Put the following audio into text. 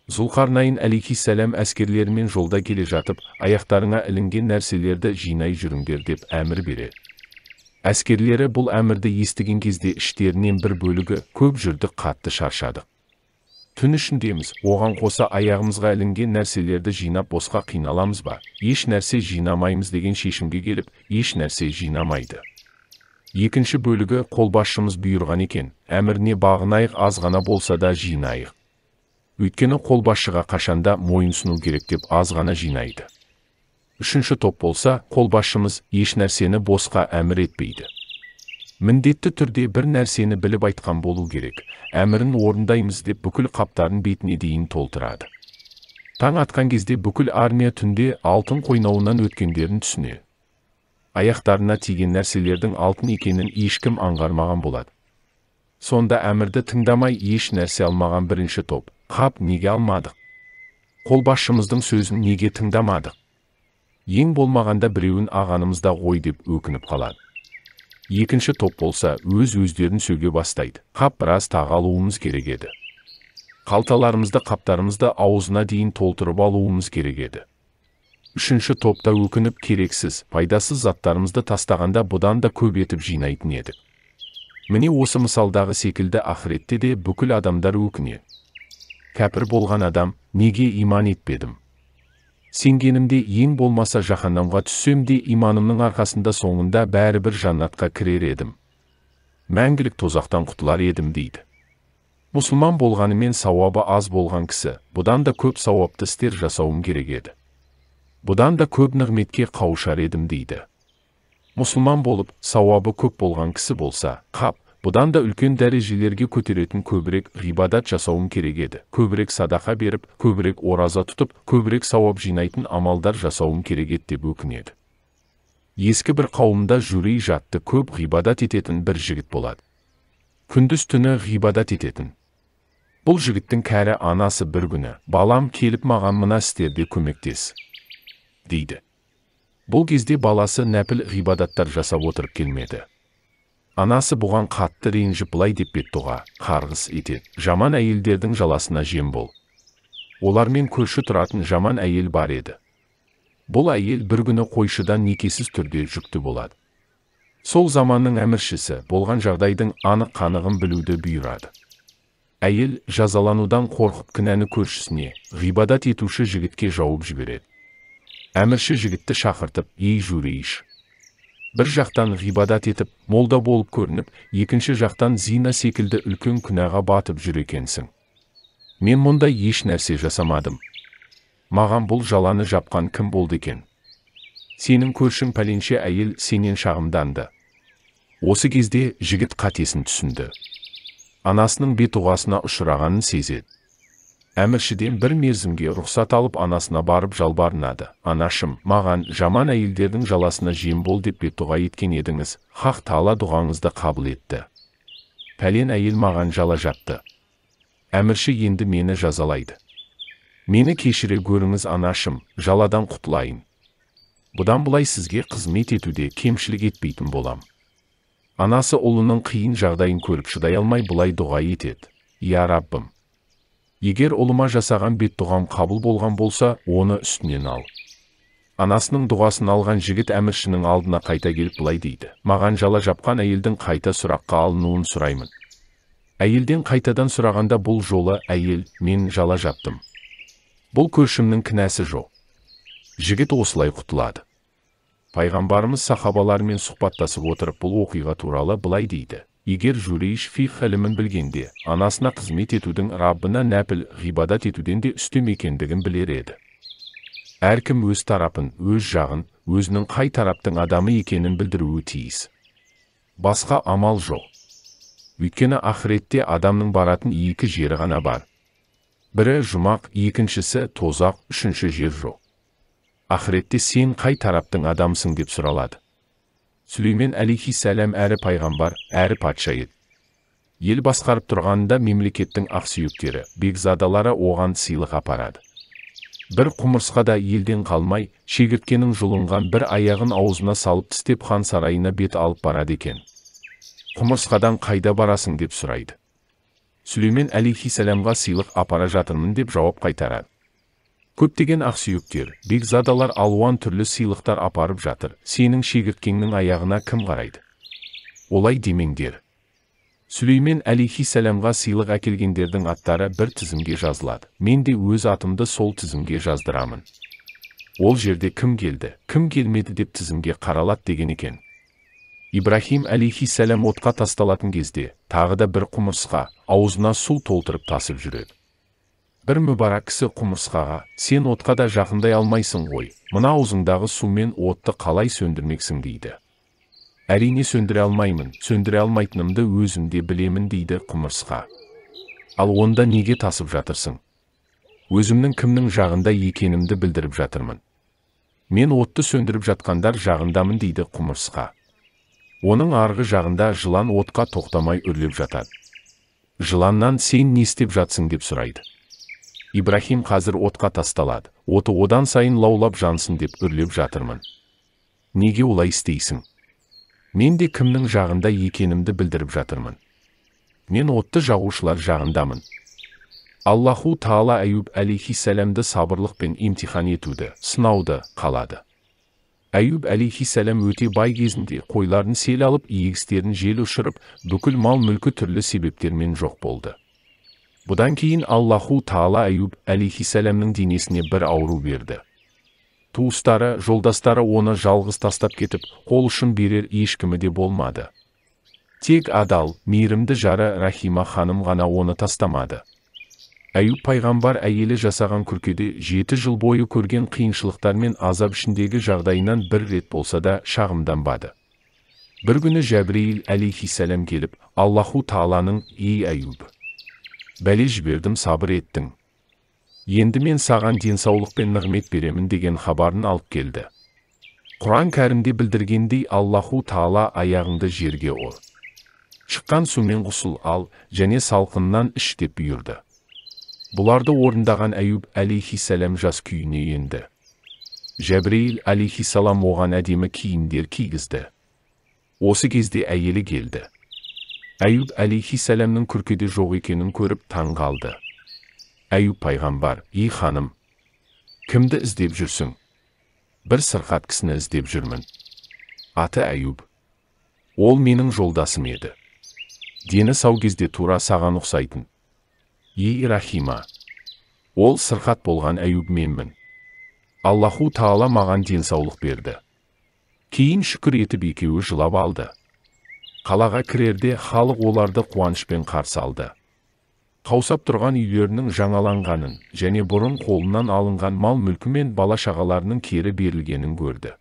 Зулқарнайн алейхиссалам әскерлерімен жолда келе жатып, аяқтарыңа ілінген нәрселерді жинай жүріңдер деп әмір береді. Әскерлері бұл әмірді естіген кезде іштерінен бір бөлігі көп жүрдік қатты шаршадық. Түн ішіндеміз, оған қоса аяғымызға ілінген нәрселерді жинап босқа қиналамыз ба? Еш нәрсе жинамаймыз деген шешімге келіп, еш нәрсе жинамайды. Екінші бөлігі қолбасшымыз бұйырған екен, әміріне бағынайық, аз ғана болса да жинайық. Өйткені қолбасшыға қашанда мойынсыну керек деп аз ғана жинайды. Үшінші топ болса, қолбасшымыз еш нәрсені босқа әмір етпейді. Міндетті түрде бір нәрсені біліп айтқан болу керек, әмірін орындаймыз деп бүкіл қаптарын бетіне дейін толтырады. Таң атқан кезде бүкіл армия түнде алтын қойнауынан өткендерін түсінеді. Аяқтарына тиген нәрселердің алтын екенін ешкім аңғармаған болады. Сонда әмірді тыңдамай еш нәрсе алмаған бірінші топ, қап, неге алмадық? Қолбасшымыздың сөзін неге тыңдамадық? Ең болмағанда біреуін ағанымызда ғой деп өкініп қалады. Екінші топ болса, өз-өздерін сөге бастайды. Қап, біраз тағалуымыз керек еді. Қалталарымызды, қаптарымызды аузына дейін толтырып алуымыз керек еді. Үшінші топта өкініп, керексіз, пайдасыз заттарымызды тастағанда бұдан да көп етіп жинайтын едік. Міне осы мысалдағы секілді ақыретте де бүкіл адамдар өкінеді. Кәпір болған адам, неге иман етпедім? Сенгенімде ең болмаса жаһаннамға түссем де иманымның арқасында соңында бәрібір жаннатқа кірер едім. Мәңгілік тозақтан құтылар едім дейді. Мұсылман болғанымен сауабы аз болған кісі, бұдан да көп сауапты істер жасауым керек еді. Бұдан да көп нығметке қауышар едім дейді. Мұсылман болып, сауабы көп болған кісі болса, қап, бұдан да үлкен дәрежелерге көтеретін көбірек ғибадат жасауым керек еді. Көбірек садақа беріп, көбірек ораза тұтып, көбірек сауап жинайтын амалдар жасауым керек еді деп өкінеді. Ескі бір қауымда жүрей жатты көп ғибадат ететін бір жігіт болады. Күндіз түні ғибадат ететін. Бұл жігіттің кәрі анасы бір күні, балам келіп маған мына істерде көмектес, дейді. Бұл кезде баласы нәпіл ғибадаттар жасап отырып келмеді. Анасы бұған қатты ренжіп былай деп беттұға, қарғыс етеді. Жаман әйелдердің жаласына жем бол. Олармен көрші тұратын жаман әйел бар еді. Бұл әйел бір күні қойшыдан некесіз түрде жүкті болады. Сол заманның әміршісі болған жағдайдың анық қанығын білуді бұйырады. Әйел жазаланудан қорқып кінәні көршісіне, ғибадат етуші жігітке жауып жібереді. Әмірші жігітті шақыртып, ей жүрейш. Бір жақтан ғибадат етіп, молда болып көрініп, екінші жақтан зина секілді үлкен күнәға батып жүр екенсің. Мен мұнда еш нәрсе жасамадым. Маған бұл жаланы жапқан кім болды екен? Сенің көршің пәленше әйел сенен шағымданды. Осы кезде жігіт қатесін түсінді. Анасының бетуғасына ұшырағанын сезеді. Әміршіден бір мерзімге рұқсат алып анасына барып жалбарынады. Анашым, маған жаман әйелдердің жаласына жем бол деп бетуға еткен едіңіз, хақ тағала дұғаңызды қабыл етті. Пәлен әйел маған жала жапты. Әмірші енді мені жазалайды. Мені кешіре көріңіз анашым, жаладан құтылайын. Бұдан бұлай сізге қызмет етуде кемшілік етпейтін болам. Анасы ұлының қиын жағдайын көріп шыдай алмай бұлай дұға етеді. Я Раббым, егер ұлыма жасаған беттұғам қабыл болған болса, оны үстінен ал. Анасының дұғасын алған жігіт әміршінің алдына қайта келіп былай дейді. Маған жала жапқан әйелдің қайта сұраққа алынуын сұраймын. Әйелден қайтадан сұрағанда бұл жолы әйел, мен жала жаптым. Бұл көршімнің кінәсі жоқ. Жігіт осылай құтылады. Пайғамбарымыз сахабалармен сұхбаттасып отырып бұл оқиға туралы былай дейді. Егер жүрейш фиқ ілімін білгенде, анасына қызмет етудің Раббына нәпіл ғибадат етуден де үстем екендігін білер еді. Әркім өз тарапын, өз жағын, өзінің қай тараптың адамы екенін білдіруі тиіс. Басқа амал жоқ. Өйткені ақыретте адамның баратын екі жері ғана бар. Бірі жұмақ, екіншісі тозақ, үшінші жер жоқ. Ақыретте сен қай тараптың адамсың деп сұралады. Сүлеймен алейхиссалам әрі пайғамбар, әрі патша еді. Ел басқарып тұрғанында мемлекеттің ақсүйектері, бекзадалары оған сыйлық апарады. Бір құмырсқада елден қалмай, шегірткенің жұлынған бір аяғын аузына салып тістеп хан сарайына бет алып барады екен. Құмырсқадан қайда барасың деп сұрайды. Сүлеймен алейхиссаламға сыйлық апара жатырмын деп жауап қайтарады. Көптеген ақсүйектер, бекзадалар алуан түрлі сыйлықтар апарып жатыр. Сенің шегірткеңнің аяғына кім қарайды? Олай демеңдер. Сүлеймен алейхиссаламға сыйлық әкелгендердің аттары бір тізімге жазылады. Мен де өз атымды сол тізімге жаздырамын. Ол жерде кім келді, кім келмеді деп тізімге қаралады деген екен. Ибрахим алейхиссалам отқа тасталатын кезде, тағы да бір құмырсқа аузына су толтырып тасып жүреді. Бір мүбарак кісі құмырсқаға, сен отқа да жақындай алмайсың ғой, мына аузыңдағы сумен отты қалай сөндірмексің дейді. Әрине сөндіре алмаймын, сөндіре алмайтынымды өзім де білемін дейді құмырсқа. Ал онда неге тасып жатырсың? Өзімнің кімнің жағында екенімді білдіріп жатырмын. Мен отты сөндіріп жатқандар жағындамын дейді құмырсқа. Оның арғы жағында жылан отқа тоқтамай үрлеп жатады. Жыланнан сен не істеп жатсың деп сұрайды. Ибрахим қазір отқа тасталады. Оты одан сайын лаулап жансын деп үрлеп жатырмын. Неге олай істейсің? Мен де кімнің жағында екенімді білдіріп жатырмын. Мен отты жағушылар жағындамын. Аллаху Таала Аюб алейхиссаламды сабырлықпен имтихан етуді, сынауды қалады. Аюб алейхиссалам өте бай кезінде қойларын сел алып, егістерін жел ұшырып, бүкіл мал мүлкі түрлі себептермен жоқ болды. Бұдан кейін Аллаху Таала Аюб алейхиссаламның денесіне бір ауру берді. Туыстары, жолдастары оны жалғыз тастап кетіп, қол ұшын берер ешкімі де болмады. Тек адал, мейірімді жары Рахима ханым ғана оны тастамады. Аюб пайғамбар әйелі жасаған күркеде 7 жыл бойы көрген қиыншылықтар мен азап ішіндегі жағдайынан бір рет болса да шағымданбады. Бір күні Жәбірейіл алейхиссалам келіп, Аллаху Тааланың, ей Аюб, бәле жібердім, сабыр еттің. Енді мен саған денсаулық пен нығмет беремін деген хабарын алып келді. Құран кәрімде білдіргендей Аллаху Таала аяғыңды жерге ор. Шыққан сумен ғұсыл ал, және салқыннан іш деп бұйырды. Бұларды орындаған Аюб алейхиссалам жас күйіне енді. Жәбірейіл алейхиссалам оған әдемі киімдер кигізді. Осы кезде әйелі келді. Аюб алейхиссаламның күркеде жоқ екенін көріп таң қалды. Аюб пайғамбар, ей ханым, кімді іздеп жүрсің? Бір сырқат кісіні іздеп жүрмін. Аты Аюб. Ол менің жолдасым еді. Дені сау кезде тура саған ұқсайтын. Ей Рахима, ол сырқат болған Аюб менмін. Аллаху Таала маған денсаулық берді. Кейін шүкір етіп екеуі жылап алды. Қалаға кірерде халық оларды қуанышпен қарсы алды. Қаусап тұрған үйлерінің жаңаланғанын және бұрын қолынан алынған мал мүлкі мен бала шағаларының кері берілгенін көрді.